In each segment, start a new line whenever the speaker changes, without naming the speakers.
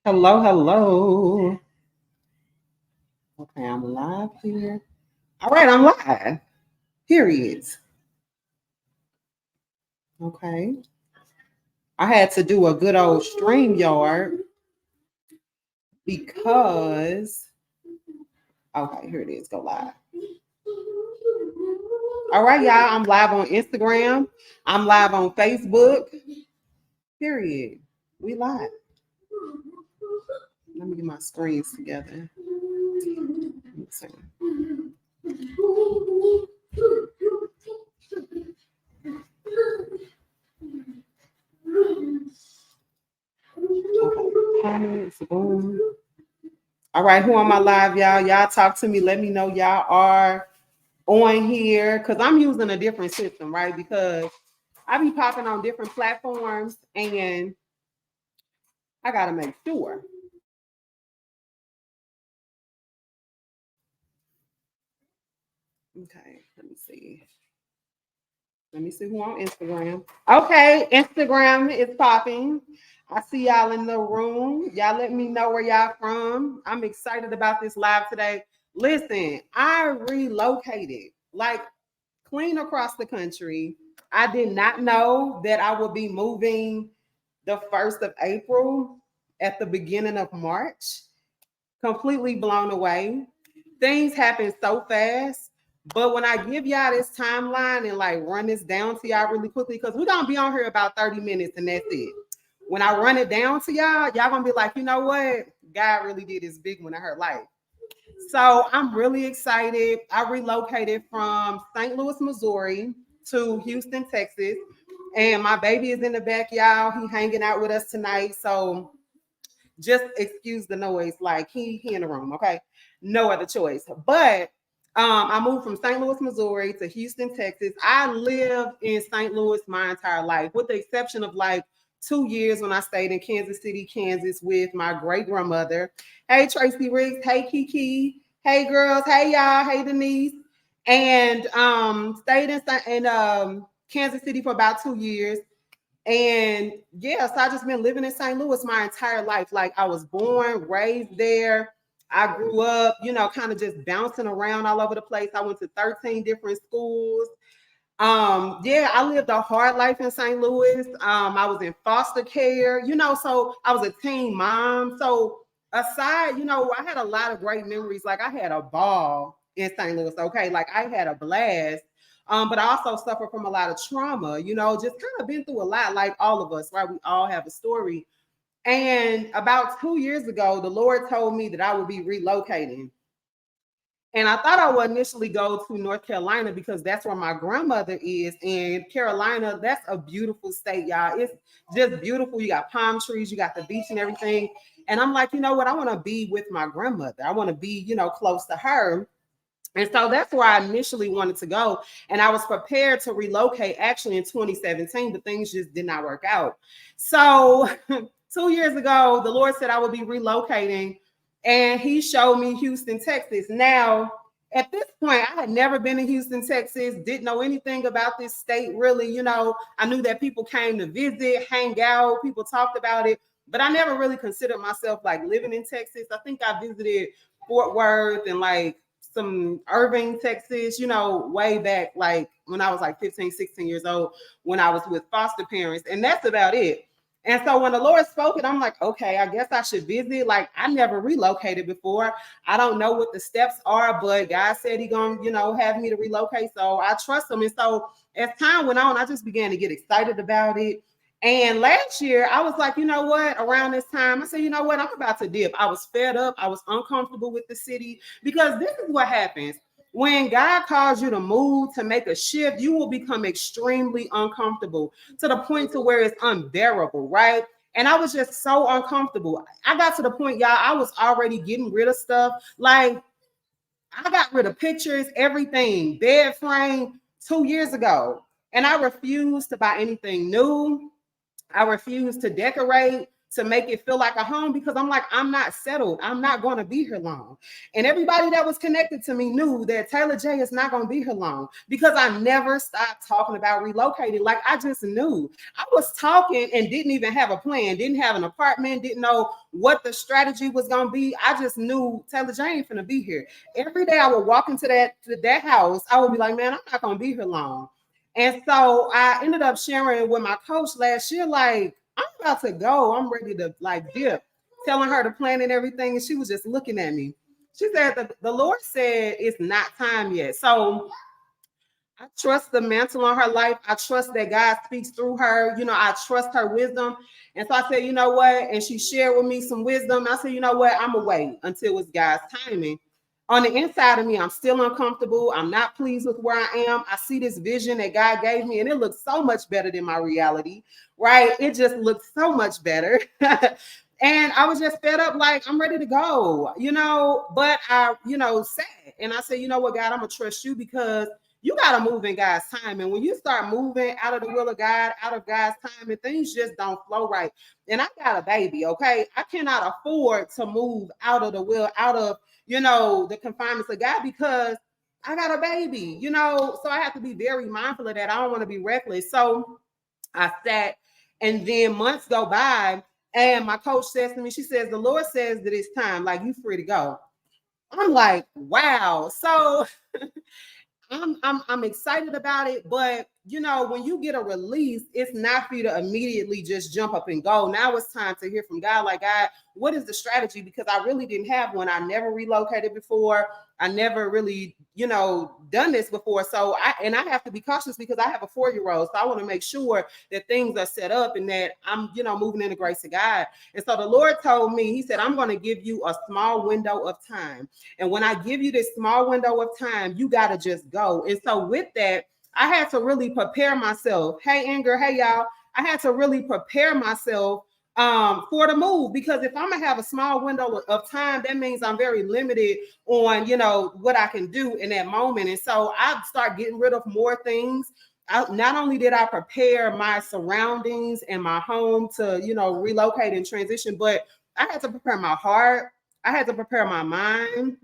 Hello, hello. Okay, I'm live here. All right, I'm live. Period. Okay. I had to do a good old stream yard because okay, here it is. Go live. All right, y'all. I'm live on Instagram. I'm live on Facebook. Period. We live. Let me get my screens together. Let me see. Okay. Comments, boom. All right, who on my live, y'all? Y'all talk to me. Let me know y'all are on here because I'm using a different system, right? Because I be popping on different platforms and I gotta make sure. Okay, let me see. Let me see who on Instagram. Okay, Instagram is popping. I see y'all in the room. Y'all let me know where y'all from. I'm excited about this live today. Listen, I relocated like clean across the country. I did not know that I would be moving the 1st of April at the beginning of March. Completely blown away. Things happen so fast. But when I give y'all this timeline and like run this down to y'all really quickly, because we're gonna be on here about 30 minutes and that's it. When I run it down to y'all gonna be like, you know what? God really did this big one in her life. So I'm really excited. I relocated from St. Louis, Missouri to Houston, Texas. And my baby is in the back, y'all. He hanging out with us tonight. So just excuse the noise. Like he in the room, okay? No other choice. But I moved from St. Louis, Missouri to Houston, Texas. I lived in St. Louis my entire life, with the exception of like 2 years when I stayed in Kansas City, Kansas with my great grandmother. Hey, Tracy Riggs. Hey, Kiki. Hey, girls. Hey, y'all. Hey, Denise. And stayed in Kansas City for about 2 years. And yeah, so I just been living in St. Louis my entire life. Like I was born, raised there. I grew up, kind of just bouncing around all over the place. I went to 13 different schools. Yeah, I lived a hard life in St. Louis. I was in foster care, so I was a teen mom. So aside, I had a lot of great memories. Like I had a ball in St. Louis, okay? Like I had a blast. But I also suffered from a lot of trauma, just kind of been through a lot, like all of us, right? We all have a story. And about 2 years ago, the Lord told me that I would be relocating. And I thought I would initially go to North Carolina because that's where my grandmother is. And Carolina, that's a beautiful state, y'all. It's just beautiful. You got palm trees, you got the beach and everything. And I'm like, you know what? I want to be with my grandmother. I want to be, close to her. And so that's where I initially wanted to go. And I was prepared to relocate actually in 2017, but things just did not work out. So 2 years ago, the Lord said I would be relocating, and He showed me Houston, Texas. Now, at this point, I had never been in Houston, Texas, didn't know anything about this state really. I knew that people came to visit, hang out, people talked about it, but I never really considered myself like living in Texas. I think I visited Fort Worth and like some Irving, Texas, way back, like when I was like 15, 16 years old, when I was with foster parents. And that's about it. And so when the Lord spoke it, I'm like, okay, I guess I should visit. Like I never relocated before. I don't know what the steps are, but God said He gonna, have me to relocate. So I trust Him. And so as time went on, I just began to get excited about it. And last year, I was like, you know what? Around this time, I said, you know what? I'm about to dip. I was fed up. I was uncomfortable with the city because this is what happens. When God calls you to move, to make a shift, you will become extremely uncomfortable to the point to where it's unbearable, right? And I was just so uncomfortable. I got to the point, y'all, I was already getting rid of stuff. Like I got rid of pictures, everything, bed frame 2 years ago. And I refused to buy anything new. I refuse to decorate to make it feel like a home, because I'm like, I'm not settled. I'm not going to be here long. And everybody that was connected to me knew that Taylor J is not going to be here long, because I never stopped talking about relocating. Like, I just knew. I was talking and didn't even have a plan, didn't have an apartment, didn't know what the strategy was going to be. I just knew Taylor J ain't finna be here. Every day I would walk into that house, I would be like, man, I'm not going to be here long. And so I ended up sharing with my coach last year, like, I'm about to go. I'm ready to like dip, telling her the plan and everything. And she was just looking at me. She said, the Lord said it's not time yet. So I trust the mantle on her life. I trust that God speaks through her. You know, I trust her wisdom. And so I said, you know what? And she shared with me some wisdom. I said, you know what? I'm going to wait until it's God's timing. On the inside of me, I'm still uncomfortable. I'm not pleased with where I am. I see this vision that God gave me, and it looks so much better than my reality, right? It just looks so much better. And I was just fed up, like, I'm ready to go, you know, but I, you know, sad. And I said, you know what, God, I'm going to trust you, because you got to move in God's time. And when you start moving out of the will of God, out of God's time, and things just don't flow right. And I got a baby, okay? I cannot afford to move out of the will, out of, you know, the confinements of God, because I got a baby, you know, so I have to be very mindful of that. I don't want to be reckless. So I sat, and then months go by, and my coach says to me, she says, the Lord says that it's time, like, you free to go. I'm like, wow. So I'm excited about it, but you know, when you get a release, it's not for you to immediately just jump up and go. Now it's time to hear from God. Like, God, what is the strategy? Because I really didn't have one. I never relocated before. I never really, you know, done this before. So I have to be cautious, because I have a 4-year-old. So I want to make sure that things are set up and that I'm, you know, moving in the grace of God. And so the Lord told me, he said, I'm going to give you a small window of time. And when I give you this small window of time, you got to just go. And so with that, I had to really prepare myself. Hey, Inger, hey, y'all. I had to really prepare myself for the move, because if I'm gonna have a small window of time, that means I'm very limited on, you know, what I can do in that moment. And so I start getting rid of more things. Not only did I prepare my surroundings and my home to, you know, relocate and transition, but I had to prepare my heart. I had to prepare my mind.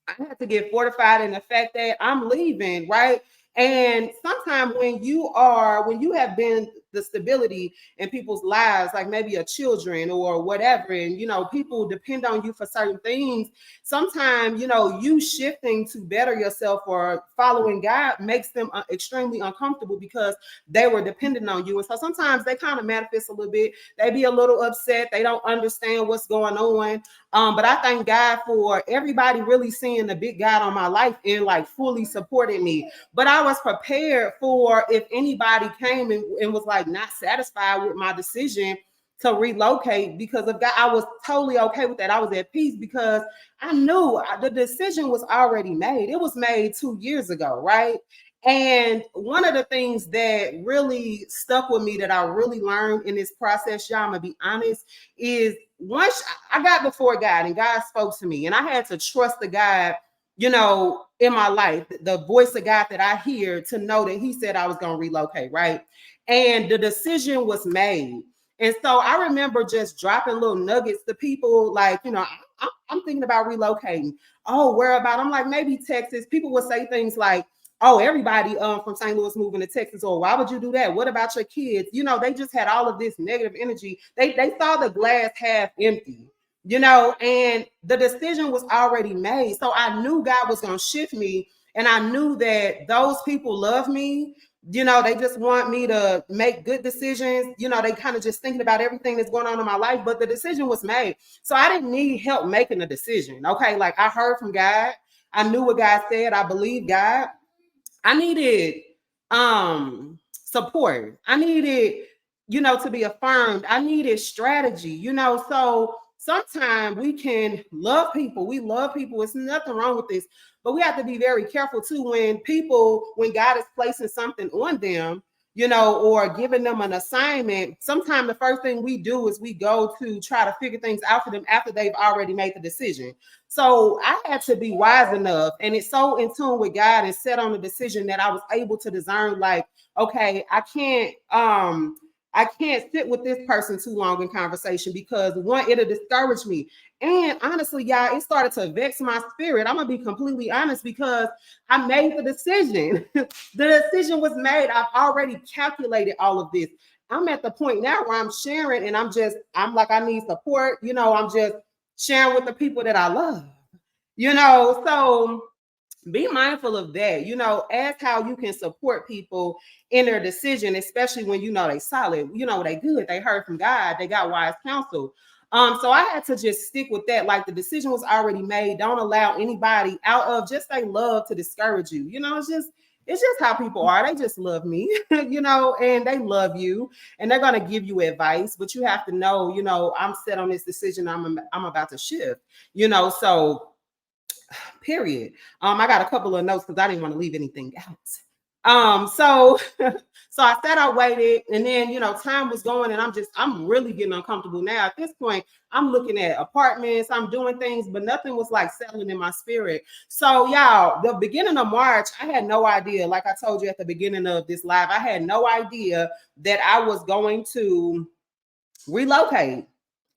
I had to get fortified in the fact that I'm leaving, right? And sometimes when you have been the stability in people's lives, like maybe a children or whatever, and you know, people depend on you for certain things. Sometimes, you know, you shifting to better yourself or following God makes them extremely uncomfortable, because they were dependent on you. And so sometimes they kind of manifest a little bit. They be a little upset. They don't understand what's going on. But I thank God for everybody really seeing the big God on my life and like fully supporting me. But I was prepared for if anybody came and was like not satisfied with my decision to relocate because of God. I was totally okay with that. I was at peace because I knew the decision was already made. It was made 2 years ago, right? And one of the things that really stuck with me that I really learned in this process, y'all, I'm gonna be honest, is once I got before God and God spoke to me, and I had to trust the God, you know, in my life, the voice of God that I hear, to know that He said I was going to relocate, right? And the decision was made. And so I remember just dropping little nuggets to people, like, you know, I'm thinking about relocating. Oh, where about? I'm like, maybe Texas. People would say things like, oh, everybody from St. Louis moving to Texas, or why would you do that? What about your kids? You know, they just had all of this negative energy. They saw the glass half empty, you know, and the decision was already made. So I knew God was going to shift me, and I knew that those people love me. You know, they just want me to make good decisions. You know, they kind of just thinking about everything that's going on in my life, but the decision was made. So I didn't need help making the decision. Okay, like I heard from God. I knew what God said. I believed God. I needed support. I needed, you know, to be affirmed. I needed strategy, you know. So sometimes we can love people. We love people. It's nothing wrong with this. But we have to be very careful too when God is placing something on them, you know, or giving them an assignment. Sometimes the first thing we do is we go to try to figure things out for them after they've already made the decision. So I had to be wise enough, and it's so in tune with God and set on the decision that I was able to discern, like, okay, I can't I can't sit with this person too long in conversation because one, it'll discourage me. And honestly, y'all, it started to vex my spirit. I'm gonna be completely honest because I made the decision. The decision was made. I've already calculated all of this. I'm at the point now where I'm sharing and I'm like, I need support. I'm just sharing with the people that I love. So be mindful of that. Ask how you can support people in their decision, especially when they solid, they good, they heard from God, they got wise counsel. So I had to just stick with that. Like the decision was already made. Don't allow anybody out of just they love to discourage you. It's just how people are. They just love me, and they love you, and they're gonna give you advice. But you have to know, I'm set on this decision. I'm about to shift. So period. I got a couple of notes because I didn't want to leave anything out. So so I sat, I waited, and then time was going, and I'm really getting uncomfortable now. At this point, I'm looking at apartments, I'm doing things, but nothing was like settling in my spirit. So y'all, the beginning of March, I had no idea. Like I told you at the beginning of this live, I had no idea that I was going to relocate.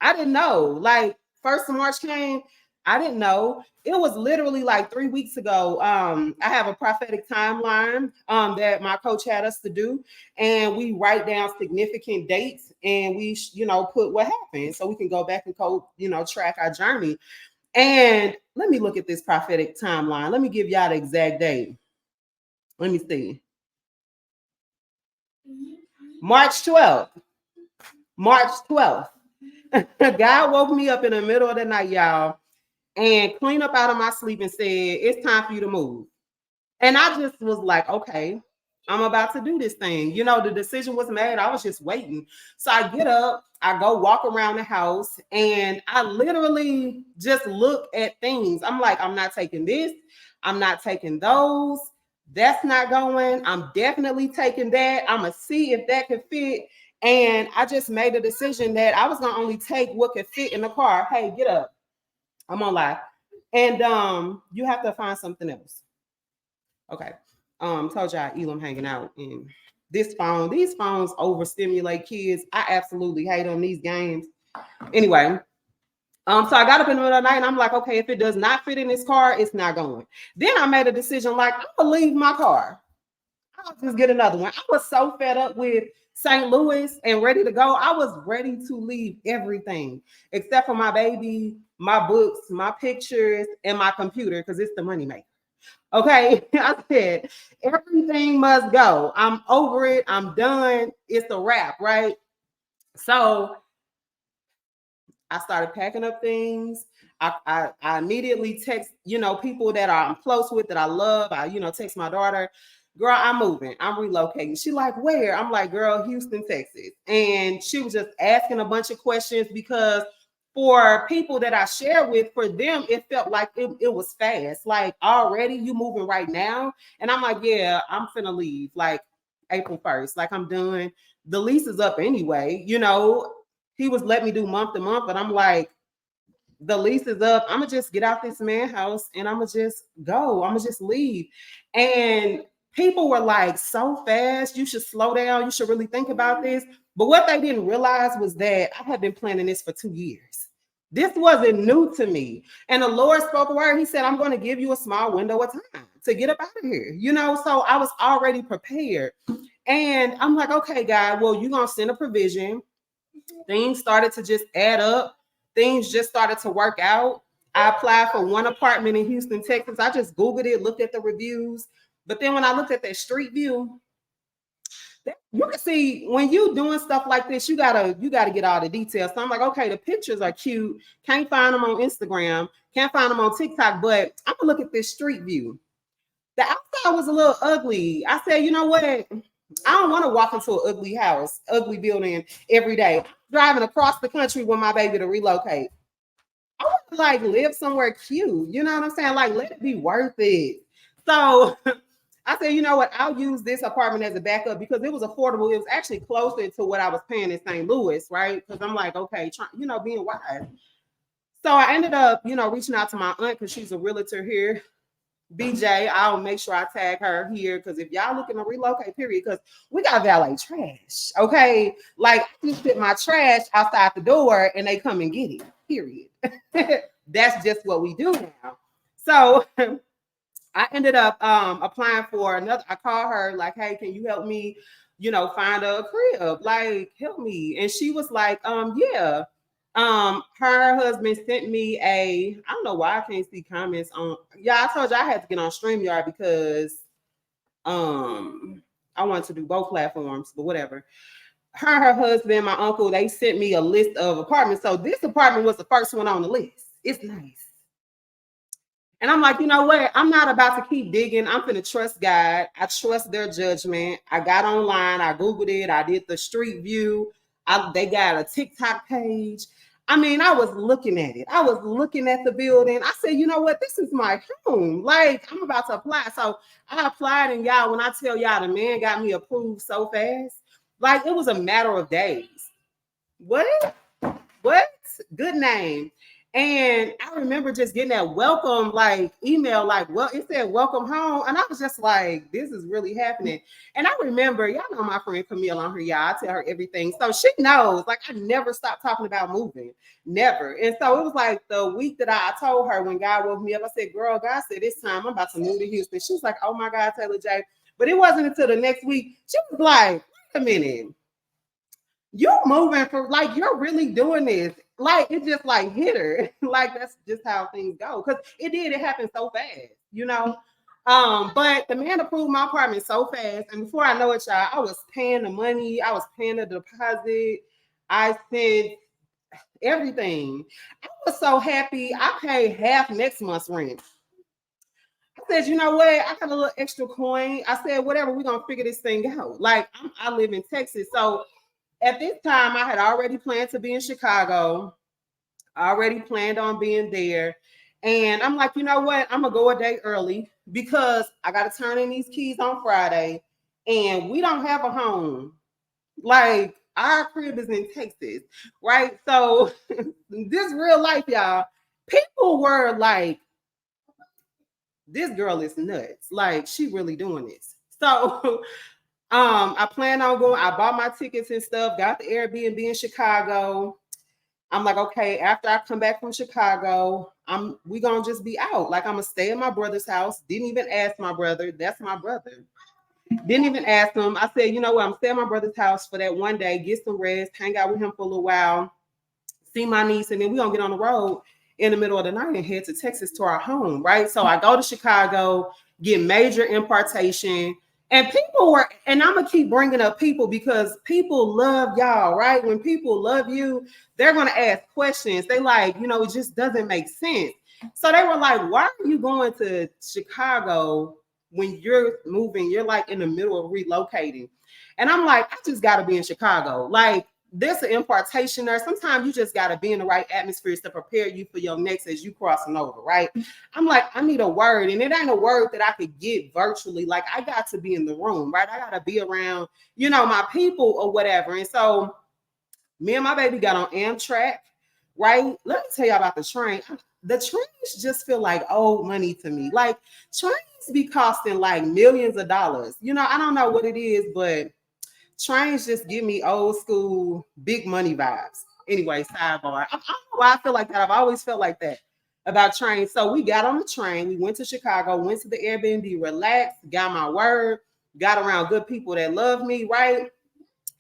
I didn't know. Like first of March came, I didn't know. It was literally like 3 weeks ago. I have a prophetic timeline that my coach had us to do, and we write down significant dates, and we put what happened so we can go back and track our journey. And let me look at this prophetic timeline. Let me give y'all the exact date. Let me see. March 12th. March 12th. God woke me up in the middle of the night, y'all, and cleaned up out of my sleep and said, it's time for you to move. And I just was like, okay, I'm about to do this thing. The decision was made. I was just waiting. So I get up, I go walk around the house, and I literally just look at things. I'm like, I'm not taking this. I'm not taking those. That's not going. I'm definitely taking that. I'm going to see if that could fit. And I just made a decision that I was going to only take what could fit in the car. Hey, get up. I'm on live. And you have to find something else. Okay. Told y'all Elam hanging out, and these phones overstimulate kids. I absolutely hate them, these games. Anyway, so I got up in the middle of the night and I'm like, okay, if it does not fit in this car, it's not going. Then I made a decision like, I'm gonna leave my car. I'll just get another one. I was so fed up with St. Louis and ready to go. I was ready to leave everything except for my baby, my books, my pictures, and my computer because it's the money maker. Okay, I said everything must go. I'm over it. I'm done. It's a wrap, right? So I started packing up things. I immediately text, people that I'm close with, that I love. I, text my daughter, girl, I'm moving. I'm relocating. She like, where? I'm like, girl, Houston, Texas. And she was just asking a bunch of questions because for people that I share with, for them, it felt like it was fast. Like already you moving right now. And I'm like, yeah, I'm finna leave like April 1st. Like I'm done. The lease is up anyway, he was letting me do month to month, but I'm like, the lease is up. I'm gonna just get out this man house and I'm gonna just go. I'm gonna just leave. And people were like, so fast, you should slow down. You should really think about this. But what they didn't realize was that I had been planning this for 2 years. This wasn't new to me. And the Lord spoke a word. He said, I'm going to give you a small window of time to get up out of here. So I was already prepared. And I'm like, okay, God, well, you're going to send a provision. Things started to just add up. Things just started to work out. I applied for one apartment in Houston, Texas. I just Googled it, looked at the reviews. But then when I looked at that street view, you can see when you doing stuff like this, you gotta get all the details. So I'm like, okay, the pictures are cute. Can't find them on Instagram. Can't find them on TikTok. But I'm gonna look at this street view. The outside was a little ugly. I said, you know what? I don't want to walk into an ugly house, ugly building every day. I'm driving across the country with my baby to relocate. I want to like live somewhere cute. You know what I'm saying? Like, let it be worth it. So I said, you know what? I'll use this apartment as a backup because it was affordable. It was actually closer to what I was paying in St. Louis, right? Because I'm like, okay, being wise. So I ended up, reaching out to my aunt because she's a realtor here. BJ. I'll make sure I tag her here because if y'all looking to relocate, period, because we got valet trash. Okay. Like I just put my trash outside the door and they come and get it. Period. That's just what we do now. So I ended up applying for another. I called her like, hey, can you help me, find a crib? Like, help me. And she was like, yeah. Her husband sent me I don't know why I can't see comments on. Yeah, I told you I had to get on StreamYard because I wanted to do both platforms, but whatever. Her husband, my uncle, they sent me a list of apartments. So this apartment was the first one on the list. It's nice. And I'm like, you know what? I'm not about to keep digging. I'm going to trust God. I trust their judgment. I got online. I Googled it. I did the street view. They got a TikTok page. I mean, I was looking at it. I was looking at the building. I said, you know what? This is my home. Like, I'm about to apply. So I applied, and y'all, when I tell y'all the man got me approved so fast, like it was a matter of days. What? What? Good name. And I remember just getting that welcome email, well, it said welcome home. And I was just like, this is really happening. And I remember, y'all know my friend Camille on her, y'all. I tell her everything. So she knows, like, I never stopped talking about moving. Never. And so it was like the week that I told her when God woke me up, I said, girl, God said this time I'm about to move to Houston. She was like, oh my God, Taylor J. But it wasn't until the next week. She was like, wait a minute. You're moving for you're really doing this. Like it just hit her. Like that's just how things go. Because it happened so fast. But the man approved my apartment so fast. And before I know it, y'all, I was paying the money, I was paying the deposit, I sent everything. I was so happy. I paid half next month's rent. I said, you know what? I got a little extra coin. I said, whatever, we're gonna figure this thing out. Like I live in Texas. So at this time, I had already planned to be in Chicago. I already planned on being there. And I'm like, you know what? I'm going to go a day early because I got to turn in these keys on Friday. And we don't have a home. Like, our crib is in Texas, right? So, this real life, y'all, people were like, this girl is nuts. Like, she really doing this. So, I plan on going. I bought my tickets and stuff, got the Airbnb in Chicago. I'm like, okay, after I come back from Chicago, we gonna just be out. Like, I'm gonna stay at my brother's house. Didn't even ask my brother. That's my brother. Didn't even ask him. I said, you know what? I'm staying at my brother's house for that one day, get some rest, hang out with him for a little while, see my niece, and then we're gonna get on the road in the middle of the night and head to Texas to our home, right? So I go to Chicago, get major impartation. And people were, and I'm gonna keep bringing up people because people love y'all, right? When people love you, they're gonna ask questions. They like, it just doesn't make sense. So they were like, why are you going to Chicago when you're moving? You're like in the middle of relocating. And I'm like, I just gotta be in Chicago. Like, there's an impartation there. Sometimes you just got to be in the right atmospheres to prepare you for your next as you crossing over, right? I'm like, I need a word, and it ain't a word that I could get virtually. Like, I got to be in the room, right? I got to be around, my people or whatever. And so me and my baby got on Amtrak, right? Let me tell you about the train. The trains just feel like old money to me. Like, trains be costing like millions of dollars. I don't know what it is, but trains just give me old school big money vibes. Anyway, sidebar. I don't know why I feel like that. I've always felt like that about trains. So we got on the train. We went to Chicago, went to the Airbnb, relaxed, got my word, got around good people that love me, right?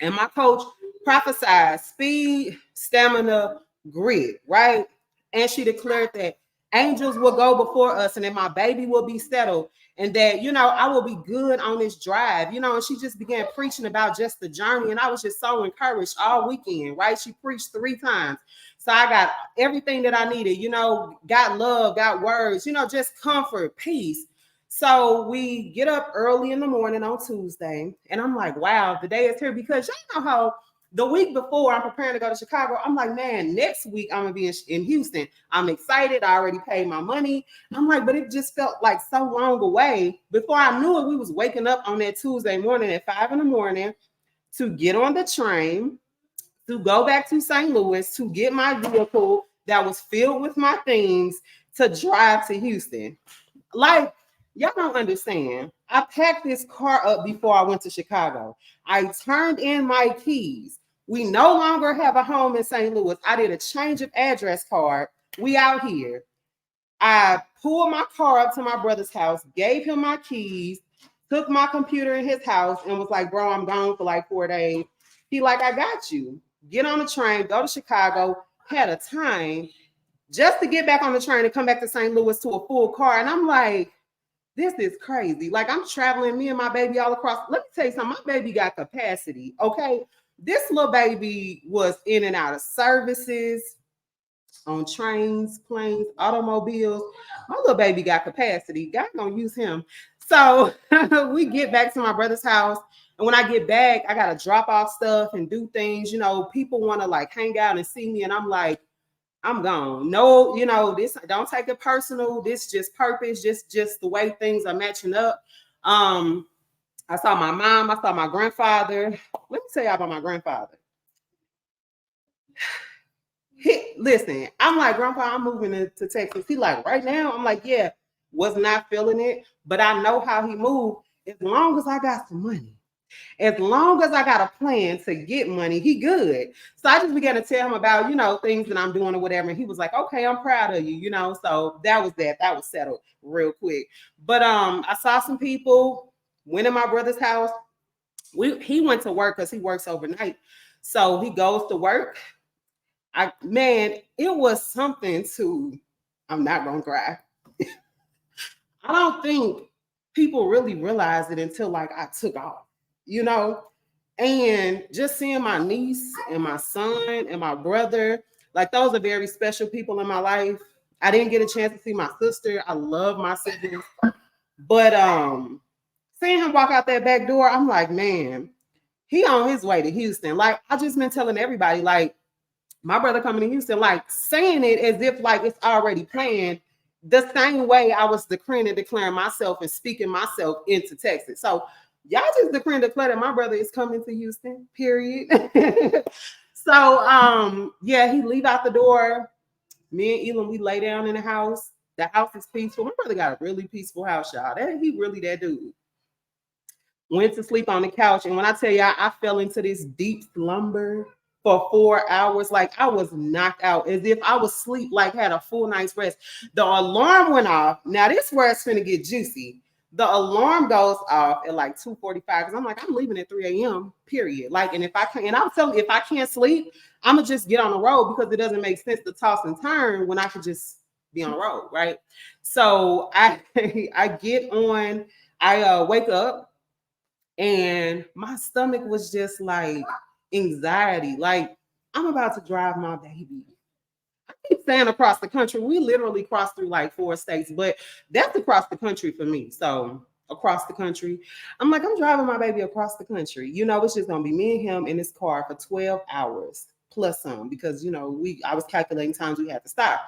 And my coach prophesied speed, stamina, grit, right? And she declared that angels will go before us and that my baby will be settled and that, I will be good on this drive, and she just began preaching about just the journey. And I was just so encouraged all weekend, right? She preached 3 times. So I got everything that I needed, got love, got words, just comfort, peace. So we get up early in the morning on Tuesday, and I'm like, wow, the day is here because y'all know how the week before I'm preparing to go to Chicago, I'm like, man, next week I'm gonna be in Houston. I'm excited. I already paid my money. I'm like, but it just felt like so long away. Before I knew it, we was waking up on that Tuesday morning at 5 a.m. to get on the train, to go back to St. Louis, to get my vehicle that was filled with my things to drive to Houston. Like, Y'all don't understand. I packed this car up before I went to Chicago. I turned in my keys. We no longer have a home in St. Louis. I did a change of address card. We out here. I pulled my car up to my brother's house, gave him my keys, took my computer in his house, and was like, bro, I'm gone for like 4 days. He like, I got you. Get on the train, go to Chicago, had a time just to get back on the train and come back to St. Louis to a full car. And I'm like, this is crazy. Like I'm traveling, me and my baby all across. Let me tell you something. My baby got capacity. Okay. This little baby was in and out of services, on trains, planes, automobiles. My little baby got capacity. God gonna use him. So we get back to my brother's house. And when I get back, I gotta drop off stuff and do things. You know, people want to like hang out and see me. And I'm like, I'm gone. No, you know, this don't take it personal. This just purpose, just the way things are matching up. I saw my mom, I saw my grandfather. Let me tell you about my grandfather. Listen, I'm like, Grandpa, I'm moving to Texas. He like, right now? I'm like, yeah, was not feeling it, but I know how he moved. As long as I got some money, as long as I got a plan to get money, he good. So I just began to tell him about, you know, things that I'm doing or whatever. And he was like, okay, I'm proud of you, you know. So that was that. That was settled real quick. But I saw some people, went in my brother's house. He went to work because he works overnight. So he goes to work. Man, it was something to, I'm not gonna cry. I don't think people really realized it until like I took off, you know. And just seeing my niece and my son and my brother, like those are very special people in my life. I didn't get a chance to see my sister. I love my siblings, but seeing him walk out that back door, I'm like, man, he on his way to Houston. Like I just been telling everybody, like my brother coming to Houston, like saying it as if like it's already planned. The same way I was decreeing and declaring myself and speaking myself into Texas. So y'all just decree and declare that my brother is coming to Houston, period. So yeah, he leave out the door. Me and Elam, we lay down in the house. The house is peaceful. My brother got a really peaceful house, y'all. He really that dude. Went to sleep on the couch. And when I tell you, I fell into this deep slumber for 4 hours. Like I was knocked out as if I was asleep, like had a full night's rest. The alarm went off. Now, this is where it's going to get juicy. The alarm goes off at like 2:45 because I'm like, I'm leaving at 3 a.m. period. Like, and if I can, and I'm telling you, if I can't sleep, I'm gonna just get on the road because it doesn't make sense to toss and turn when I could just be on the road, right? So I I get on, I wake up and my stomach was just like anxiety. Like I'm about to drive my baby. I keep saying across the country. We literally crossed through like 4 states, but that's across the country for me. So across the country, I'm like, I'm driving my baby across the country. You know, it's just gonna be me and him in this car for 12 hours plus some because you know I was calculating times we had to stop.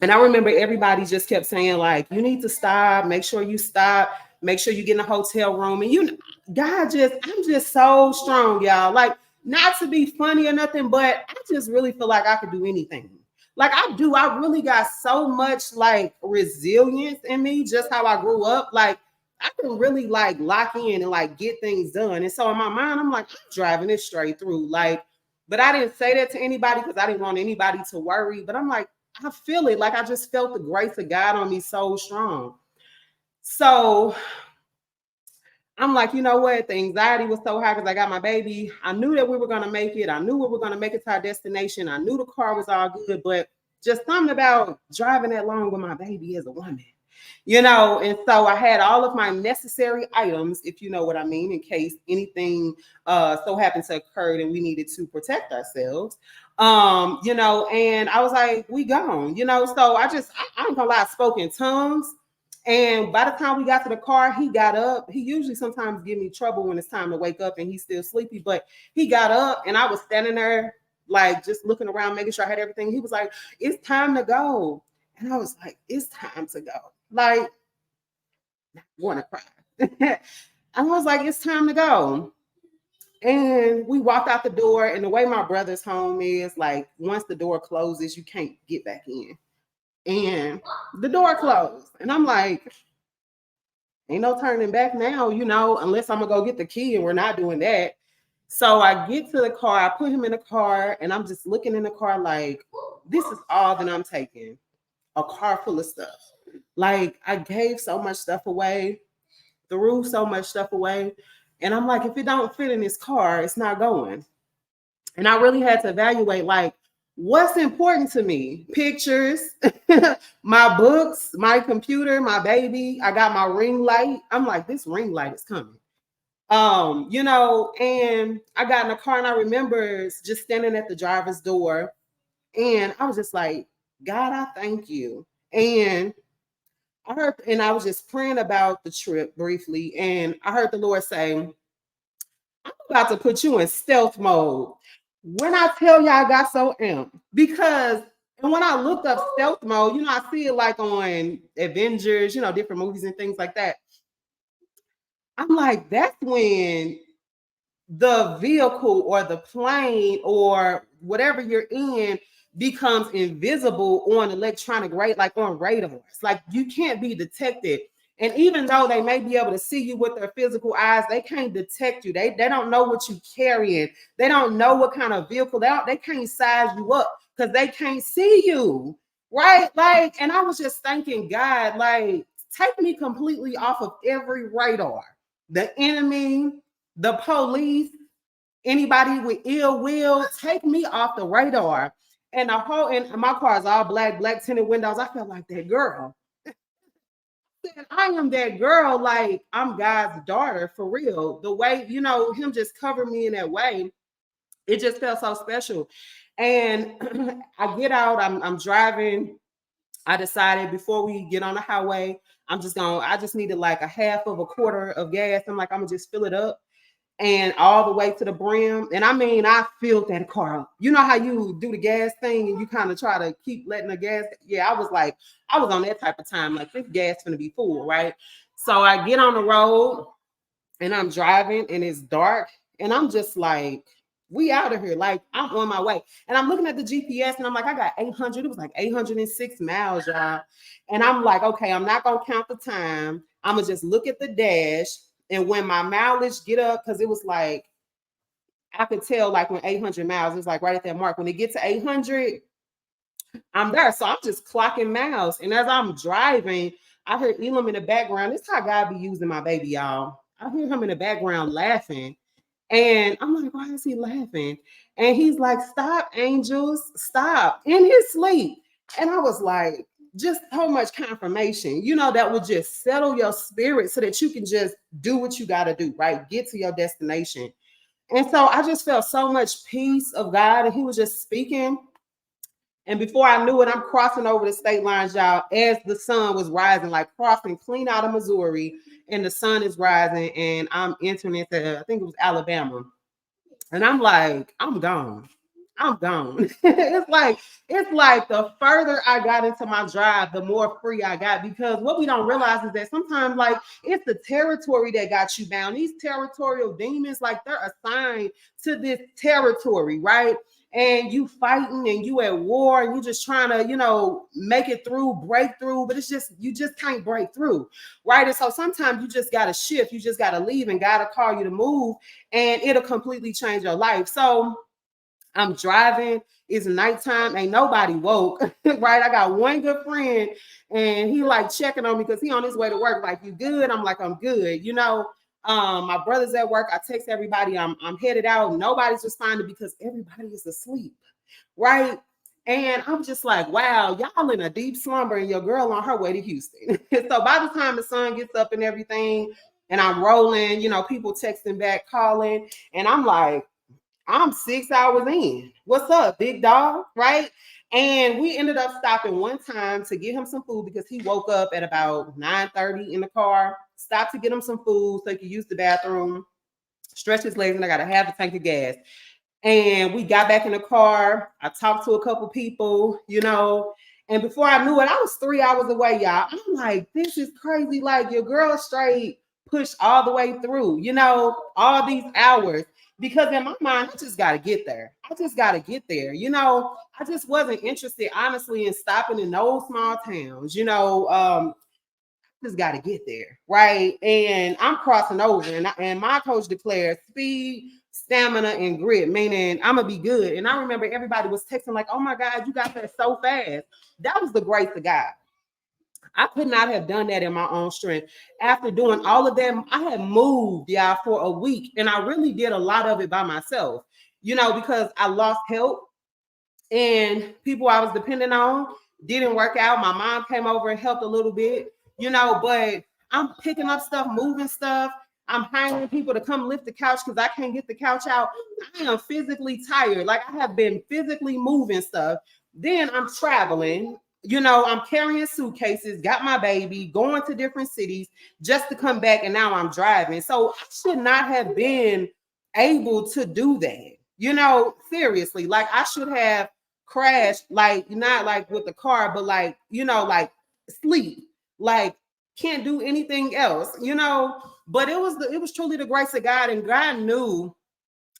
And I remember everybody just kept saying, like, you need to stop, make sure you stop, make sure you get in a hotel room. And I'm just so strong, y'all. Like, not to be funny or nothing, but I just really feel like I could do anything. Like I do. I really got so much like resilience in me, just how I grew up. Like I can really like lock in and like get things done. And so in my mind, I'm like, I'm driving it straight through. Like, but I didn't say that to anybody because I didn't want anybody to worry. But I'm like, I feel it. Like I just felt the grace of God on me so strong. So I'm like, you know what? The anxiety was so high because I got my baby. I knew that we were going to make it. I knew we were going to make it to our destination. I knew the car was all good, but just something about driving that long with my baby as a woman, you know? And so I had all of my necessary items, if you know what I mean, in case anything so happened to occur and we needed to protect ourselves. You know, and I was like, we gone, you know? So I ain't gonna lie, I spoke in tongues. And by the time we got to the car, he got up. He usually sometimes give me trouble when it's time to wake up and he's still sleepy, but he got up and I was standing there like just looking around, making sure I had everything. He was like, it's time to go. And I was like, it's time to go. Like, I want to cry. I was like, it's time to go. And we walked out the door. And the way my brother's home is, like, once the door closes, you can't get back in. And the door closed. And I'm like, Ain't no turning back now, unless I'm gonna go get the key, and we're not doing that. So I get to the car, I put him in the car, and I'm just looking in the car like, this is all that I'm taking. A car full of stuff. Like, I gave so much stuff away, threw so much stuff away. And I'm like, if it don't fit in this car, it's not going. And I really had to evaluate, like, what's important to me? Pictures, my books, my computer, my baby. I got my ring light. I'm like, this ring light is coming. And I got in the car, and I remember just standing at the driver's door, and I was just like, God, I thank you. And I was just praying about the trip briefly, and I heard the Lord say, I'm about to put you in stealth mode. When I tell you, I got so amped because, and when I looked up stealth mode, I see it like on Avengers, different movies and things like that. I'm like, that's when the vehicle or the plane or whatever you're in becomes invisible on electronic like on radars. Like, you can't be detected. And even though they may be able to see you with their physical eyes, they can't detect you. They don't know what you're carrying. They don't know what kind of vehicle they can't size you up because they can't see you. Right? Like, and I was just thanking God, like, take me completely off of every radar. The enemy, the police, anybody with ill will, take me off the radar. And my car is all black tinted windows. I felt like that girl. I am that girl, like, I'm God's daughter for real. The way, him just covered me in that way, it just felt so special. And I get out, I'm driving. I decided before we get on the highway, I just needed like a half of a quarter of gas. I'm like, I'm gonna just fill it up and all the way to the brim. And I mean, I filled that car up. You know how you do the gas thing and you kind of try to keep letting the gas. Yeah, I was on that type of time. Like, this gas gonna be full, right? So I get on the road and I'm driving and it's dark and I'm just like, we out of here. Like, I'm on my way. And I'm looking at the GPS and I'm like, I got 800. It was like 806 miles, y'all. And I'm like, okay, I'm not gonna count the time. I'm gonna just look at the dash. And when my mileage get up, because it was like, I could tell like when 800 miles, it's like right at that mark. When it gets to 800, I'm there. So I'm just clocking miles. And as I'm driving, I heard Elam in the background. This is how God be using my baby, y'all. I hear him in the background laughing. And I'm like, why is he laughing? And he's like, stop, angels, stop, in his sleep. And I was like, just so much confirmation, that would just settle your spirit so that you can just do what you got to do, right? Get to your destination. And so I just felt so much peace of God, and he was just speaking. And before I knew it, I'm crossing over the state lines, y'all, as the sun was rising, like crossing clean out of Missouri, and the sun is rising, and I'm entering into, I think it was Alabama. And I'm like, I'm gone. I'm gone. it's like the further I got into my drive, the more free I got. Because what we don't realize is that sometimes, like, it's the territory that got you bound. These territorial demons, like, they're assigned to this territory, right? And you fighting and you at war and you just trying to, make it through, break through, but it's just, you just can't break through, right? And so sometimes you just got to shift, you just got to leave, and God will call you to move, and it'll completely change your life. So I'm driving, it's nighttime, ain't nobody woke, right? I got one good friend, and he like checking on me because he on his way to work, like, you good? I'm like, I'm good, my brother's at work. I text everybody, I'm headed out. Nobody's responding because everybody is asleep, right? And I'm just like, wow, y'all in a deep slumber, and your girl on her way to Houston. So by the time the sun gets up and everything, and I'm rolling, people texting back, calling, and I'm like, I'm 6 hours in. What's up, big dog? Right? And we ended up stopping one time to get him some food because he woke up at about 9:30 in the car. Stopped to get him some food so he could use the bathroom, stretch his legs, and I got to have a tank of gas. And we got back in the car. I talked to a couple people, and before I knew it, I was 3 hours away, y'all. I'm like, this is crazy. Like, your girl straight pushed all the way through, all these hours. Because in my mind, I just got to get there. I just got to get there. I just wasn't interested, honestly, in stopping in those small towns. just got to get there, right? And I'm crossing over, and my coach declared speed, stamina, and grit, meaning I'm gonna be good. And I remember everybody was texting like, "Oh my God, you got there so fast." That was the grace of God. I could not have done that in my own strength. After doing all of that, I had moved, y'all, for a week, and I really did a lot of it by myself, because I lost help and people I was depending on didn't work out. My mom came over and helped a little bit, but I'm picking up stuff, moving stuff. I'm hiring people to come lift the couch because I can't get the couch out. I am physically tired. Like I have been physically moving stuff. Then I'm traveling. I'm carrying suitcases, got my baby, going to different cities just to come back. And now I'm driving. So I should not have been able to do that. Seriously, like I should have crashed, like not like with the car, but like, like sleep, like can't do anything else, but it was truly the grace of God, and God knew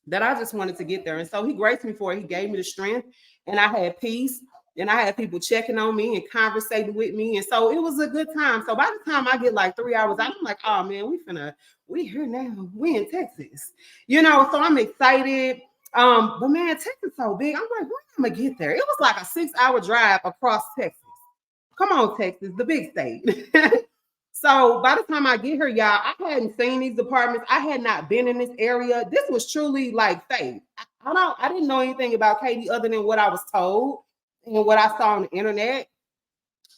that I just wanted to get there. And so he graced me for it. He gave me the strength, and I had peace, and I had people checking on me and conversating with me. And so it was a good time. So by the time I get like 3 hours out, I'm like, oh man, we here now. We in Texas, so I'm excited. But man, Texas so big. I'm like, when am I get there? It was like a 6-hour drive across Texas. Come on, Texas, the big state. So by the time I get here, y'all, I hadn't seen these apartments. I had not been in this area. This was truly like faith. I didn't know anything about Katie other than what I was told and what I saw on the internet.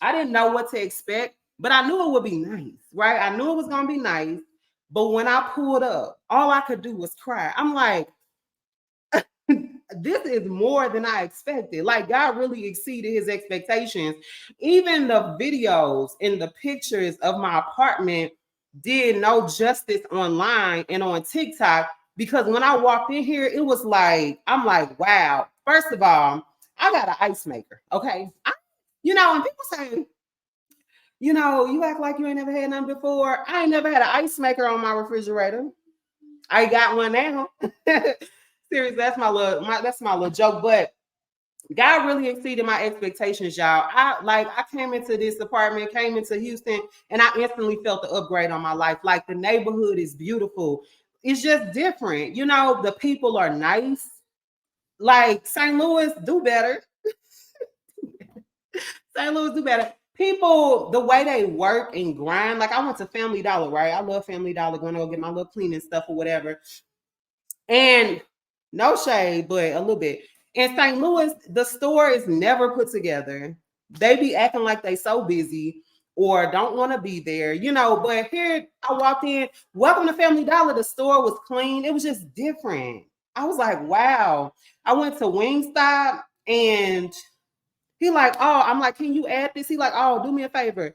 I didn't know what to expect, but I knew it would be nice, right? I knew it was gonna be nice. But when I pulled up, all I could do was cry. I'm like, this is more than I expected. Like God really exceeded his expectations. Even the videos and the pictures of my apartment did no justice online and on TikTok, because when I walked in here, it was like, I'm like, wow. First of all, I got an ice maker. Okay. And people say, you act like you ain't never had none before. I ain't never had an ice maker on my refrigerator. I got one now. Seriously, that's my little joke. But God really exceeded my expectations, y'all. I came into this apartment, came into Houston, and I instantly felt the upgrade on my life. Like the neighborhood is beautiful. It's just different. The people are nice. Like St. Louis, do better. St. Louis, do better. People, the way they work and grind. Like I went to Family Dollar, right? I love Family Dollar, going to go get my little cleaning stuff or whatever. And no shade, but a little bit. In St. Louis, the store is never put together. They be acting like they so busy or don't want to be there, But here I walked in, welcome to Family Dollar. The store was clean. It was just different. I was like, wow. I went to Wingstop and he like, oh, I'm like, can you add this? He like, oh, do me a favor.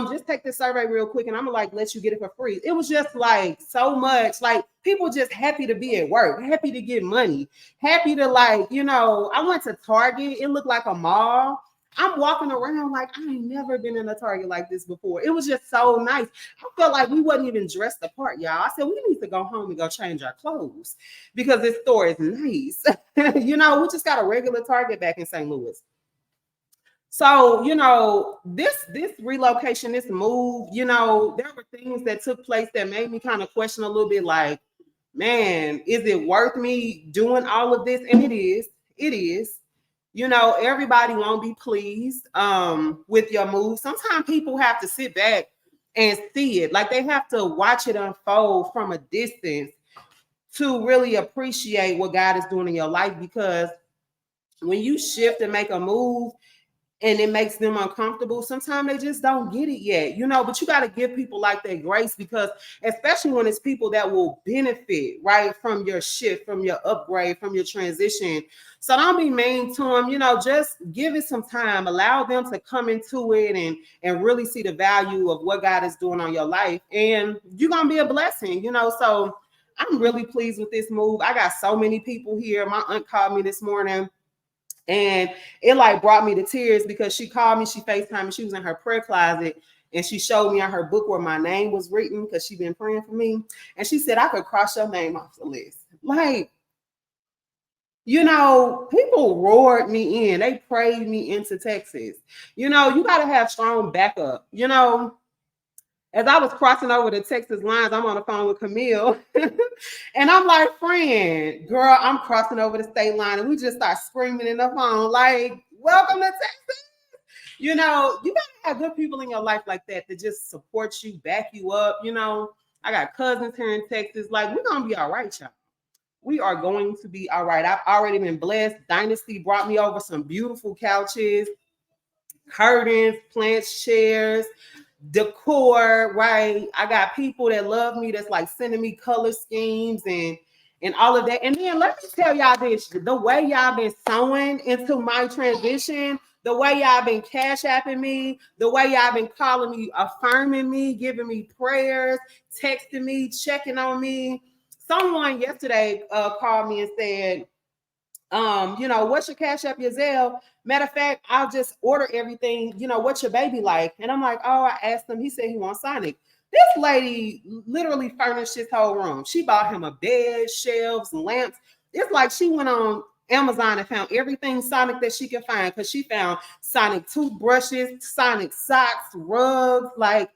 Just take this survey real quick and I'm gonna like let you get it for free. It was just like so much, like people just happy to be at work, happy to get money, happy to I went to Target, it looked like a mall. I'm walking around like I ain't never been in a Target like this before. It was just so nice. I felt like we wasn't even dressed apart, y'all. I said, we need to go home and go change our clothes because this store is nice. We just got a regular Target back in St. Louis. So, this relocation, this move, there were things that took place that made me kind of question a little bit like, man, is it worth me doing all of this? And it is. It is. Everybody won't be pleased with your move. Sometimes people have to sit back and see it. Like they have to watch it unfold from a distance to really appreciate what God is doing in your life. Because when you shift and make a move, and it makes them uncomfortable, sometimes they just don't get it yet, but you got to give people like that grace, because especially when it's people that will benefit, right, from your shift, from your upgrade, from your transition. So don't be mean to them, just give it some time, allow them to come into it and really see the value of what God is doing on your life, and you're going to be a blessing, so I'm really pleased with this move. I got so many people here. My aunt called me this morning, and it like brought me to tears because she called me, she FaceTimed me, she was in her prayer closet and she showed me on her book where my name was written because she'd been praying for me. And she said, I could cross your name off the list. Like, people roared me in. They prayed me into Texas. You got to have strong backup. As I was crossing over the Texas lines, I'm on the phone with Camille. And I'm like, friend, girl, I'm crossing over the state line. And we just start screaming in the phone, like, welcome to Texas. You know, you gotta have good people in your life like that to just support you, back you up. You know, I got cousins here in Texas. Like, we're gonna be all right, y'all. We are going to be all right. I've already been blessed. Dynasty brought me over some beautiful couches, curtains, plants, chairs, decor, right? I got people that love me that's like sending me color schemes and all of that. And then let me tell y'all this: the way y'all been sewing into my transition, the way y'all been cash apping me, the way y'all been calling me, affirming me, giving me prayers, texting me, checking on me. Someone yesterday called me and said, you know, what's your cash app, your Zelle? Matter of fact, I'll just order everything. You know, what's your baby like? And I'm like, oh, I asked him. He said he wants Sonic. This lady literally furnished his whole room. She bought him a bed, shelves, lamps. It's like she went on Amazon and found everything Sonic that she could find, because she found Sonic toothbrushes, Sonic socks, rugs. Like,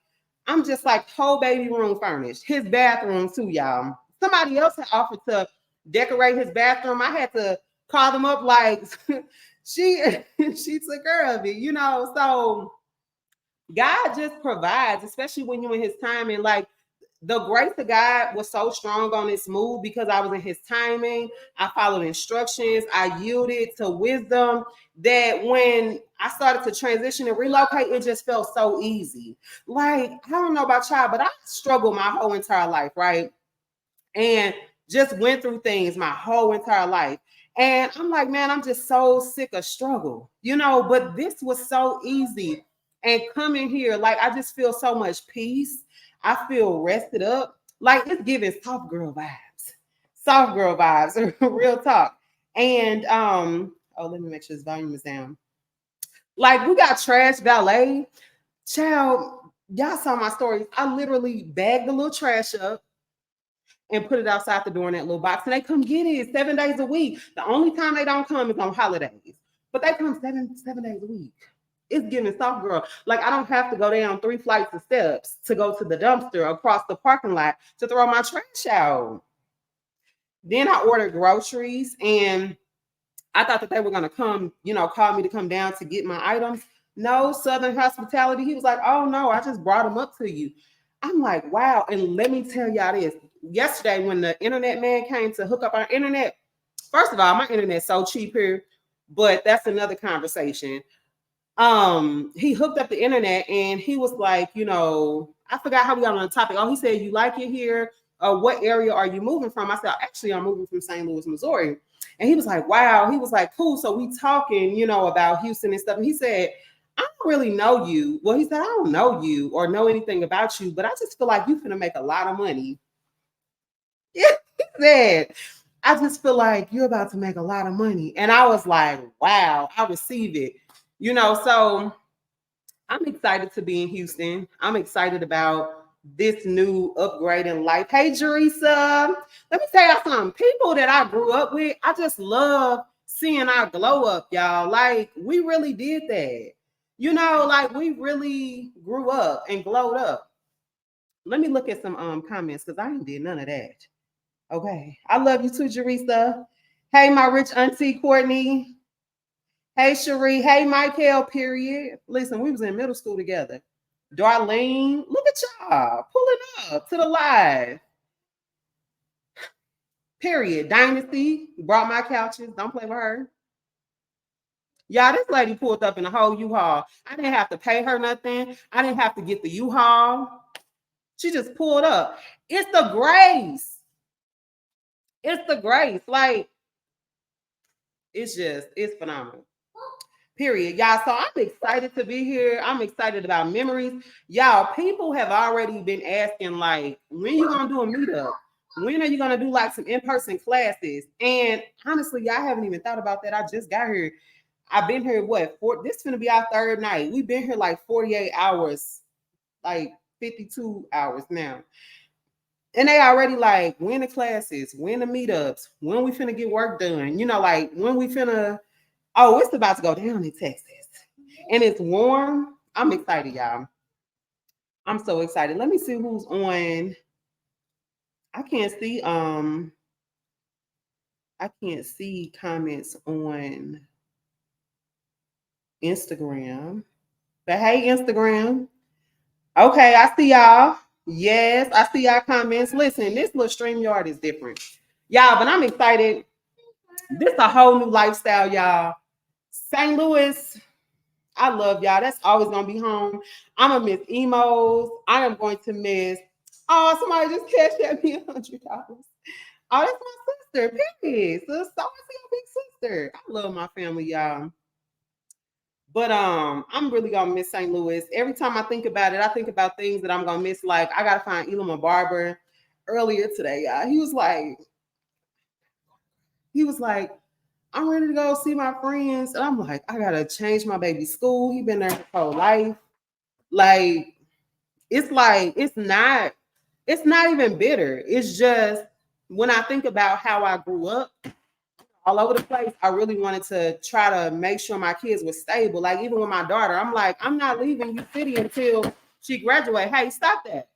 I'm just like, whole baby room furnished. His bathroom too, y'all. Somebody else had offered to decorate his bathroom. I had to call them up, like, she took care of it, you know. So God just provides, especially when you're in his timing. Like, the grace of God was so strong on this move because I was in his timing. I followed instructions. I yielded to wisdom, that when I started to transition and relocate, it just felt so easy. Like, I don't know about y'all, but I struggled my whole entire life, right? And just went through things my whole entire life. And I'm like, man, I'm just so sick of struggle, you know, but this was so easy. And coming here, like, I just feel so much peace. I feel rested up. Like, it's giving soft girl vibes, real talk. And oh, let me make sure this volume is down. Like, we got trash valet. Child, y'all saw my stories. I literally bagged the little trash up and put it outside the door in that little box. And they come get it 7 days a week. The only time they don't come is on holidays. But they come seven days a week. It's giving soft girl. Like, I don't have to go down 3 flights of steps to go to the dumpster across the parking lot to throw my trash out. Then I ordered groceries, and I thought that they were gonna come, you know, call me to come down to get my items. No, Southern Hospitality. He was like, oh no, I just brought them up to you. I'm like, wow. And let me tell y'all this. Yesterday, when the internet man came to hook up our internet, first of all, my internet's so cheap here, but that's another conversation. He hooked up the internet and he was like, you know, I forgot how we got on the topic. Oh, he said, you like it here? What area are you moving from? I said, actually, I'm moving from St. Louis, Missouri. And he was like, wow. He was like, cool. So we talking, you know, about Houston and stuff. And he said, I don't really know you. Well, he said, I don't know you or know anything about you, but I just feel like you're gonna make a lot of money. Yeah, he said, I just feel like you're about to make a lot of money. And I was like, wow, I receive it. You know, so I'm excited to be in Houston. I'm excited about this new upgrade in life. Hey, Jerisa, let me tell y'all something. People that I grew up with, I just love seeing our glow up, y'all. Like, we really did that. You know, like, we really grew up and glowed up. Let me look at some comments, because I ain't did none of that. Okay. I love you too, Jerisa. Hey, my rich auntie Courtney. Hey, Cherie. Hey, Michael, period. Listen, we was in middle school together. Darlene, look at y'all pulling up to the live. Period. Dynasty brought my couches. Don't play with her. Y'all, this lady pulled up in a whole U-Haul. I didn't have to pay her nothing. I didn't have to get the U-Haul. She just pulled up. It's the grace. It's the grace. Like, it's phenomenal. Period. Y'all, so I'm excited to be here. I'm excited about memories. Y'all, people have already been asking, like, when you gonna do a meetup? When are you gonna do like some in-person classes? And honestly, y'all haven't even thought about that. I just got here. I've been here, this is gonna be our 3rd night. We've been here like 48 hours, like 52 hours now. And they already like, when the classes, when the meetups, when we finna get work done, you know, like when we finna, oh, it's about to go down in Texas. And it's warm. I'm excited, y'all. I'm so excited. Let me see who's on. I can't see I can't see comments on Instagram. But hey, Instagram. Okay, I see y'all. Yes, I see y'all comments. Listen, this little StreamYard is different. Y'all, but I'm excited. This is a whole new lifestyle, y'all. St. Louis, I love y'all. That's always gonna be home. I'm gonna miss emos. I am going to miss. Oh, somebody just cashed at me $100. Oh, that's my sister. Period. So it's always your big sister. I love my family, y'all. But I'm really gonna miss St. Louis. Every time I think about it, I think about things that I'm gonna miss. Like I gotta find Elam a barber earlier today, y'all. He was like, I'm ready to go see my friends. And I'm like, I gotta change my baby's school. He been there his whole life. Like, it's not even bitter. It's just when I think about how I grew up all over the place, I really wanted to try to make sure my kids were stable. Like even with my daughter, I'm like, I'm not leaving you city until she graduate. Hey, stop that.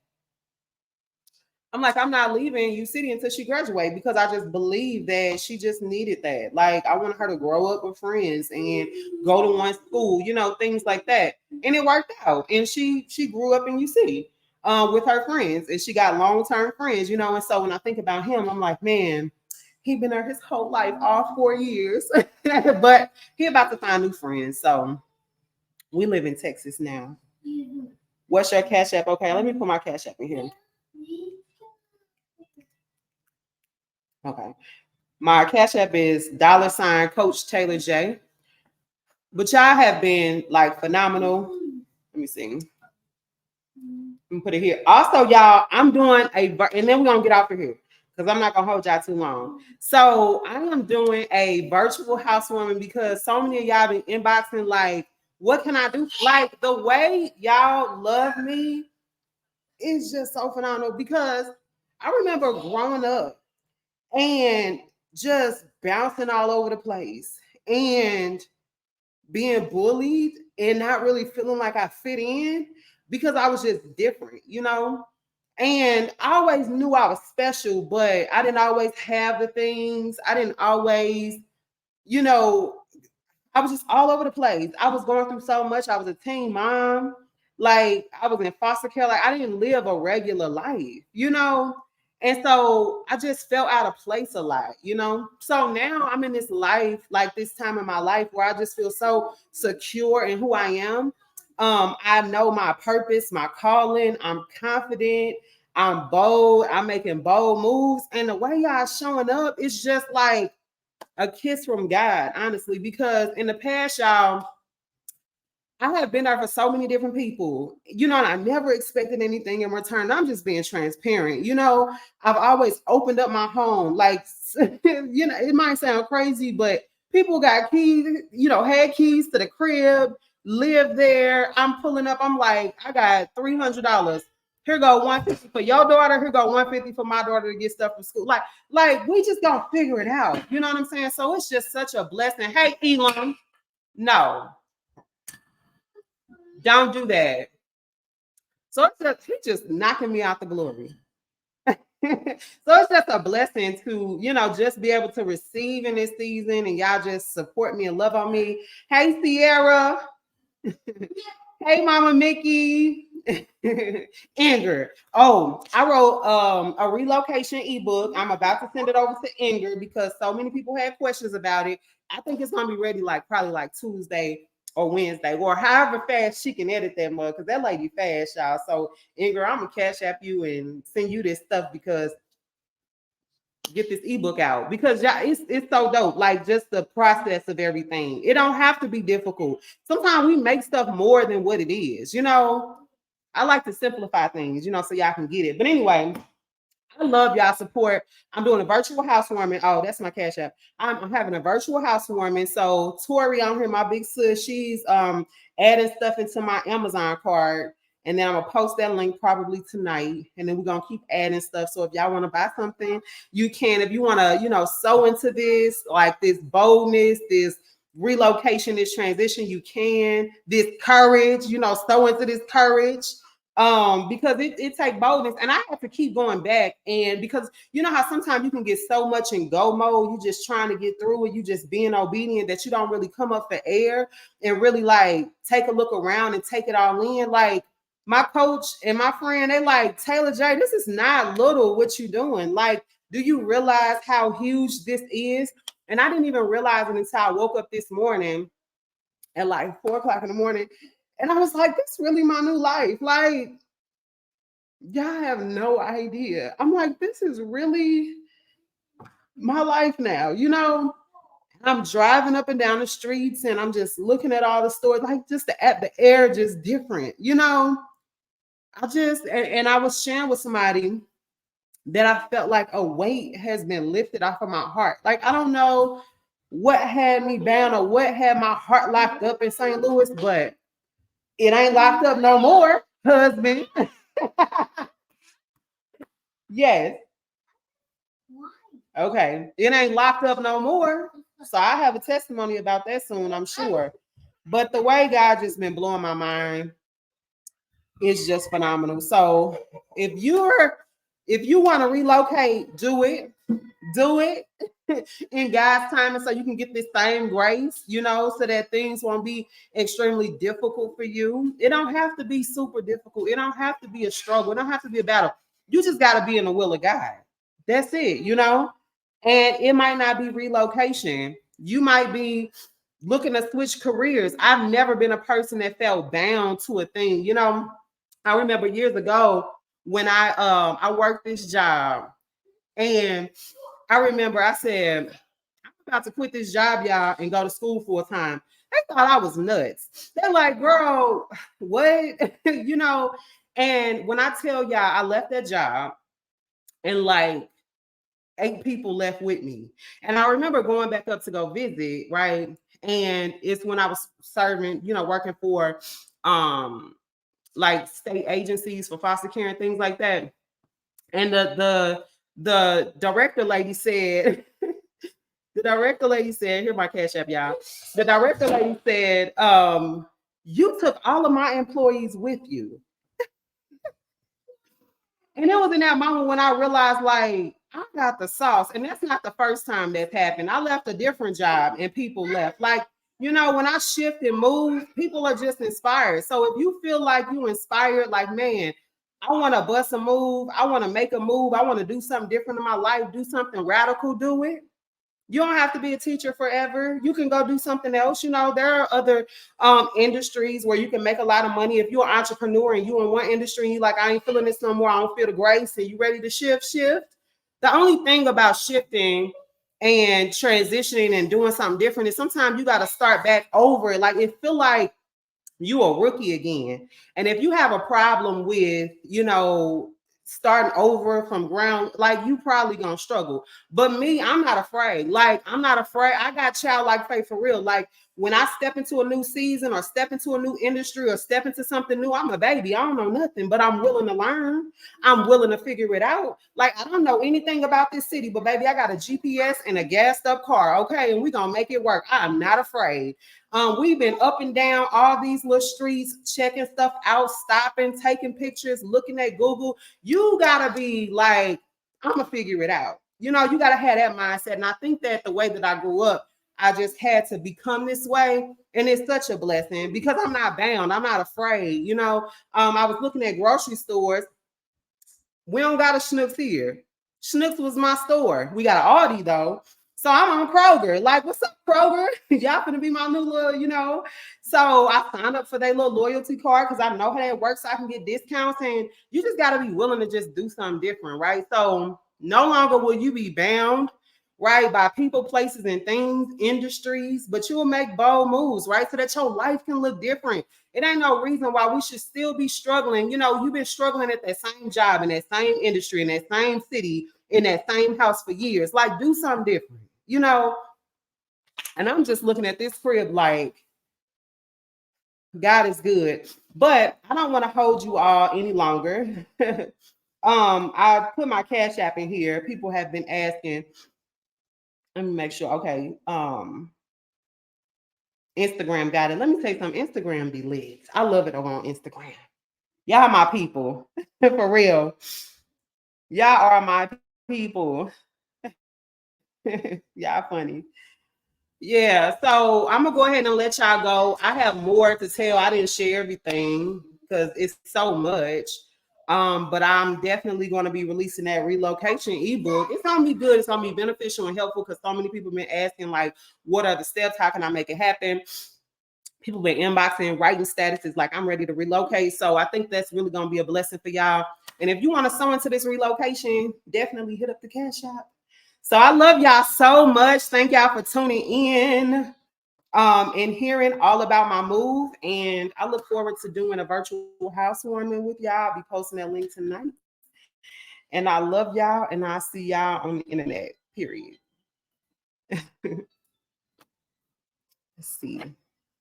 I'm like, I'm not leaving U City until she graduate because I just believe that she just needed that. Like, I wanted her to grow up with friends and go to one school, things like that. And it worked out. And she grew up in U City with her friends, and she got long term friends, And so when I think about him, I'm like, man, he been there his whole life, all 4 years, but he about to find new friends. So we live in Texas now. What's your Cash App? Okay, let me put my Cash App in here. Okay. My Cash App is $ Coach Taylor J. But y'all have been like phenomenal. Let me see. Let me put it here. Also, y'all, I'm doing and then we're gonna get off of here because I'm not gonna hold y'all too long. So I am doing a virtual housewarming because so many of y'all been inboxing like, what can I do? Like the way y'all love me is just so phenomenal because I remember growing up and just bouncing all over the place and being bullied and not really feeling like I fit in because I was just different. And I always knew I was special, but I didn't always have the things. I didn't always, you know, I was just all over the place. I was going through so much. I was a teen mom. Like I was in foster care. Like I didn't live a regular life. And so I just felt out of place a lot. So now I'm in this life, like this time in my life where I just feel so secure in who I am. I know my purpose, my calling. I'm confident. I'm bold. I'm making bold moves. And the way y'all showing up, it's just like a kiss from God, honestly, because in the past, y'all, I have been there for so many different people, and I never expected anything in return. I'm just being transparent. I've always opened up my home. Like, it might sound crazy, but people got keys, had keys to the crib, live there. I'm pulling up. I'm like, I got $300. Here go 150 for your daughter. Here go 150 for my daughter to get stuff from school. Like we just gonna figure it out. You know what I'm saying? So it's just such a blessing. Hey, Elon, no, don't do that. So he's just knocking me out the glory. So it's just a blessing to, just be able to receive in this season and y'all just support me and love on me. Hey, Sierra. Hey, Mama Mickey. Inger. Oh, I wrote a relocation ebook. I'm about to send it over to Inger because so many people had questions about it. I think it's gonna be ready probably like Tuesday or Wednesday, or however fast she can edit that mug, because that lady fast, y'all. So Inger, I'm gonna cash app you and send you this stuff because get this ebook out because y'all, it's so dope. Like just the process of everything. It don't have to be difficult. Sometimes we make stuff more than what it is. I like to simplify things, so y'all can get it. But anyway, I love y'all support. I'm doing a virtual housewarming. Oh, that's my Cash App. I'm having a virtual housewarming. So Tori on here, my big sis, she's adding stuff into my Amazon card. And then I'm gonna post that link probably tonight. And then we're gonna keep adding stuff. So if y'all want to buy something, you can. If you want to, sew into this, like this boldness, this relocation, this transition, you can. This courage, sew into this courage. Because it take boldness, and I have to keep going back. And because you know how sometimes you can get so much in go mode, you just trying to get through it, you just being obedient, that you don't really come up for air and really like take a look around and take it all in. Like my coach and my friend, they like, Taylor J, this is not little what you doing. Like, do you realize how huge this is? And I didn't even realize it until I woke up this morning at like 4 o'clock in the morning. And I was like, this really my new life. Like, y'all have no idea. I'm like, this is really my life now, you know? I'm driving up and down the streets and I'm just looking at all the stores, like just the air just different, you know? And I was sharing with somebody that I felt like a weight has been lifted off of my heart. Like, I don't know what had me bound or what had my heart locked up in St. Louis, but it ain't locked up no more, husband. Yes. Okay. It ain't locked up no more. So I have a testimony about that soon, I'm sure. But the way God just been blowing my mind is just phenomenal. So if you want to relocate, do it. Do it in God's time, and so you can get this same grace, you know, so that things won't be extremely difficult for you. It don't have to be super difficult. It don't have to be a struggle. It don't have to be a battle. You just got to be in the will of God. That's it, you know. And it might not be relocation. You might be looking to switch careers. I've never been a person that felt bound to a thing. You know, I remember years ago when I worked this job, and I remember I said, I'm about to quit this job, y'all, and go to school full time. They thought I was nuts. They're like, girl, what? You know, and when I tell y'all I left that job and like 8 people left with me. And I remember going back up to go visit, right? And it's when I was serving, you know, working for like state agencies for foster care and things like that. And the director lady said, the director lady said, here my cash app, y'all. The director lady said, you took all of my employees with you. And it was in that moment when I realized, like, I got the sauce. And that's not the first time that's happened. I left a different job and people left. Like, you know, when I shift and move, people are just inspired. So if you feel like you inspired, like, man, I want to bust a move, I want to make a move, I want to do something different in my life, do something radical, do it. You don't have to be a teacher forever. You can go do something else. You know, there are other industries where you can make a lot of money. If you're an entrepreneur and you in one industry and you like, I ain't feeling this no more, I don't feel the grace, and you ready to shift. The only thing about shifting and transitioning and doing something different is sometimes you got to start back over. Like it feel like you a rookie again. And if you have a problem with, you know, starting over from ground, like you probably gonna struggle. But me, I'm not afraid. Like I'm not afraid. I got childlike faith for real. Like when I step into a new season or step into a new industry or step into something new, I'm a baby. I don't know nothing, but I'm willing to learn. I'm willing to figure it out. Like I don't know anything about this city, but baby, I got a GPS and a gassed up car. Okay, and we gonna make it work. I'm not afraid. We've been up and down all these little streets, checking stuff out, stopping, taking pictures, looking at Google. You gotta be like, I'm gonna figure it out. You know, you gotta have that mindset. And I think that the way that I grew up, I just had to become this way. And it's such a blessing because I'm not bound. I'm not afraid. You know, I was looking at grocery stores. We don't got a Schnucks here. Schnucks was my store. We got an Aldi though. So I'm on Kroger. Like, what's up, Kroger? Y'all gonna be my new little, you know. So I signed up for their little loyalty card because I know how that works. So I can get discounts. And you just gotta be willing to just do something different, right? So no longer will you be bound, right, by people, places, and things, industries, but you will make bold moves, right? So that your life can look different. It ain't no reason why we should still be struggling. You know, you've been struggling at that same job in that same industry in that same city in that same house for years. Like, do something different, you know. And I'm just looking at this crib like God is good, but I don't want to hold you all any longer. I put my cash app in here. People have been asking. Let me make sure. Okay. Instagram got it. Let me say something. Instagram be lit. I love it over on Instagram. Y'all my people. For real. Y'all are my people. Y'all funny. Yeah, so I'm gonna go ahead and let y'all go. I have more to tell. I didn't share everything because it's so much. But I'm definitely going to be releasing that relocation ebook. It's gonna be good. It's gonna be beneficial and helpful because so many people been asking, like, what are the steps? How can I make it happen? People been inboxing, writing statuses like I'm ready to relocate. So I think that's really gonna be a blessing for y'all. And if you want to sew into this relocation, definitely hit up the cash app. So I love y'all so much. Thank y'all for tuning in and hearing all about my move. And I look forward to doing a virtual housewarming with y'all. I'll be posting that link tonight. And I love y'all, and I'll see y'all on the internet. Period. Let's see.